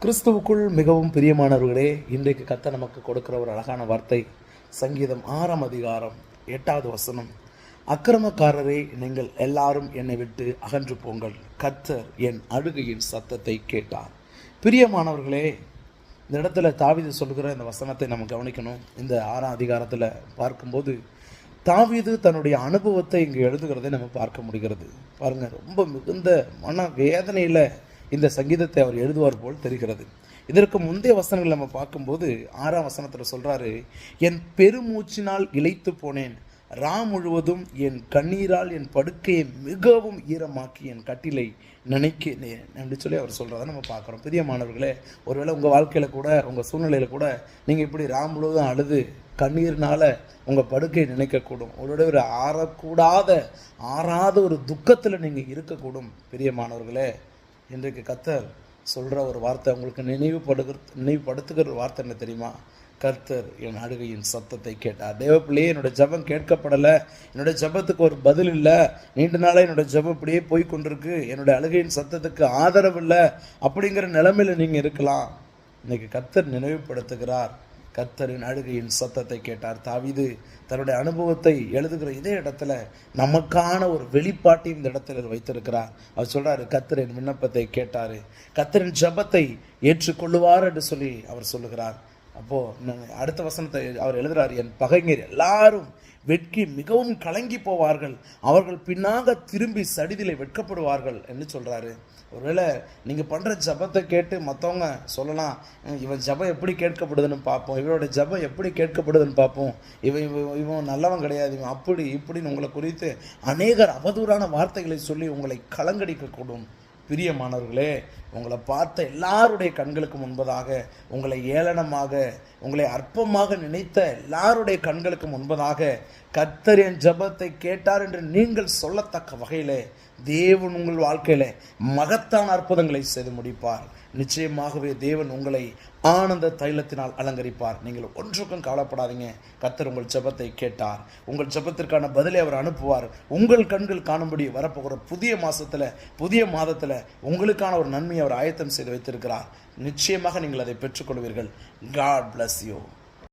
கிறிஸ்துவுக்குள் மிகவும் பிரியமானவர்களே, இன்றைக்கு கர்த்தர் நமக்கு கொடுக்கிற ஒரு அழகான வார்த்தை சங்கீதம் 6ஆம் அதிகாரம் 8வது வசனம். அக்கிரமக்காரரே, நீங்கள் எல்லாரும் என்னை விட்டு அகன்று போங்கள், கர்த்தர் என் அழுகையின் சத்தத்தை கேட்டார். பிரியமானவர்களே, இந்த இடத்துல தாவீது சொல்கிற இந்த வசனத்தை நம்ம கவனிக்கணும். இந்த 6ஆம் அதிகாரத்தில் பார்க்கும்போது தாவீது தன்னுடைய அனுபவத்தை இங்கு எழுதுகிறதை நம்ம பார்க்க முடிகிறது. பாருங்கள், ரொம்ப மிகுந்த மன வேதனையில் இந்த சங்கீதத்தை அவர் எழுதுவார் போல் தெரிகிறது. இதற்கு முந்தைய வசனங்கள் நம்ம பார்க்கும்போது 6ஆம் வசனத்தில் சொல்கிறாரு, என் பெருமூச்சினால் இளைத்து போனேன், முழுவதும் என் கண்ணீரால் என் படுக்கையை மிகவும் ஈரமாக்கி என் கட்டிலை நினைக்கிறேன் அப்படி சொல்லி அவர் சொல்கிறத நம்ம பார்க்குறோம். பிரியமானவர்களே, ஒருவேளை உங்கள் வாழ்க்கையில் கூட உங்கள் சூழ்நிலையில் கூட நீங்கள் இப்படி முழுவதும் அழுது கண்ணீர்னால் உங்கள் படுக்கையை நினைக்கக்கூடும். உங்களுடைய ஒரு ஆறாத ஒரு துக்கத்தில் நீங்கள் இருக்கக்கூடும். பிரியமானவர்களே, இன்றைக்கு கர்த்தர் சொல்கிற ஒரு வார்த்தை உங்களுக்கு நினைவுபடுத்துகிற ஒரு வார்த்தை என்ன தெரியுமா? கர்த்தர் என் அழுகையின் சத்தத்தை கேட்டார். தேவப்பிள்ளையே, என்னோடய ஜெபம் கேட்கப்படலை, என்னோடய ஜெபத்துக்கு ஒரு பதில் இல்லை, நீண்ட நாளாக என்னோடய ஜெபம் இப்படியே போய் கொண்டிருக்கு, என்னோடய அழுகையின் சத்தத்துக்கு ஆதரவு இல்லை அப்படிங்கிற நிலைமையில் நீங்கள் இருக்கலாம். இன்றைக்கி கர்த்தர் நினைவுபடுத்துகிறார். கர்த்தரின் அழுகையின் சத்தத்தை கேட்டார். தாவீது தன்னுடைய அனுபவத்தை எழுதுகிற இதே இடத்துல நமக்கான ஒரு வெளிப்பாட்டையும் இந்த இடத்துல வைத்திருக்கிறார். அவர் சொல்றாரு, கர்த்தரின் விண்ணப்பத்தை கேட்டாரு, கர்த்தரின் ஜெபத்தை ஏற்றுக்கொள்ளுவார் என்று சொல்லி அவர் சொல்லுகிறார். அப்போ அடுத்த வசனத்தை அவர் எழுதுறாரு, என் பகைஞர் எல்லாரும் வெட்கி மிகவும் கலங்கி போவார்கள், அவர்கள் பின்னாக திரும்பி சடிதிலே வெட்கப்படுவார்கள் என்று சொல்றாரு. ஒருவேளை நீங்கள் பண்ணுற ஜபத்தை கேட்டு மற்றவங்க சொல்லலாம், இவன் ஜபம் எப்படி கேட்கப்படுதுன்னு பார்ப்போம், இவனோட ஜபம் எப்படி கேட்கப்படுதுன்னு பார்ப்போம், இவன் நல்லவன் கிடையாது, இவன் அப்படி இப்படின்னு உங்களை குறித்து அநேகர் அவதூறான வார்த்தைகளை சொல்லி உங்களை கலங்கடிக்கக்கூடும். பிரியமானவர்களே, உங்களை பார்த்த எல்லாருடைய கண்களுக்கு முன்பதாக, உங்களை ஏளனமாக உங்களை அற்பமாக நினைத்த எல்லாருடைய கண்களுக்கு முன்பதாக கர்த்தரின் ஜெபத்தை கேட்டார் என்று நீங்கள் சொல்லத்தக்க வகையிலே தேவன் உங்கள் வாழ்க்கையில மகத்தான அற்புதங்களை செய்து முடிப்பார். நிச்சயமாகவே தேவன் உங்களை ஆனந்த தைலத்தினால் அலங்கரிப்பார். நீங்கள் ஒன்றுக்கும் கவலைப்படாதீங்க. கர்த்தர் உங்கள் ஜெபத்தை கேட்டார். உங்கள் ஜெபத்திற்கான பதிலை அவர் அனுப்புவார். உங்கள் கண்கள் காணும்படி வரப்போகிற புதிய மாதத்தில் உங்களுக்கான ஒரு நன்மையை அவர் ஆயத்தம் செய்து வைத்திருக்கிறார். நிச்சயமாக நீங்கள் அதை பெற்றுக்கொள்வீர்கள். God bless you.